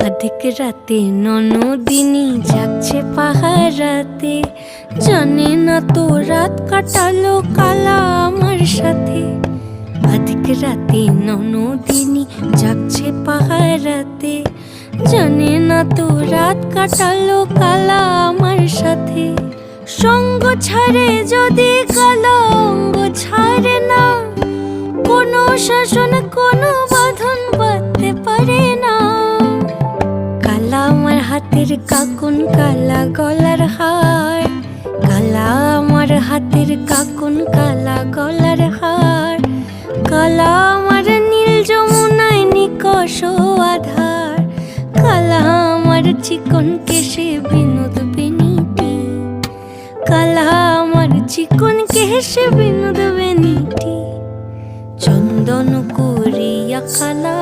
অধিক রাতে ননদিনী যাচ্ছে পাহারাতে, জানে না তো রাত কাটালো কালা আমার সাথে। অধিক রাতে ননদিনী যাচ্ছে পাহারাতে, জানে না তো রাত কাটালো কালা আমার সাথে। সঙ্গ ছাড়ে যদি কালা অঙ্গ ছাড়ে না, কোনো শাসন কোনো বাঁধন বাঁধতে পারে না। কালা আমার হাতের কাকুন কালা গলার হার, কালা আমার হাতের কাকুন কালা গলার হার। কালা আমার নীল যমুনায় নিকষ আধার, কালা আমার চিকন কেশে বিনোদ বেনিটি, কালা আমার চিকন কেশে বিনোদ বেনিটি। চন্দন করিয়া কালা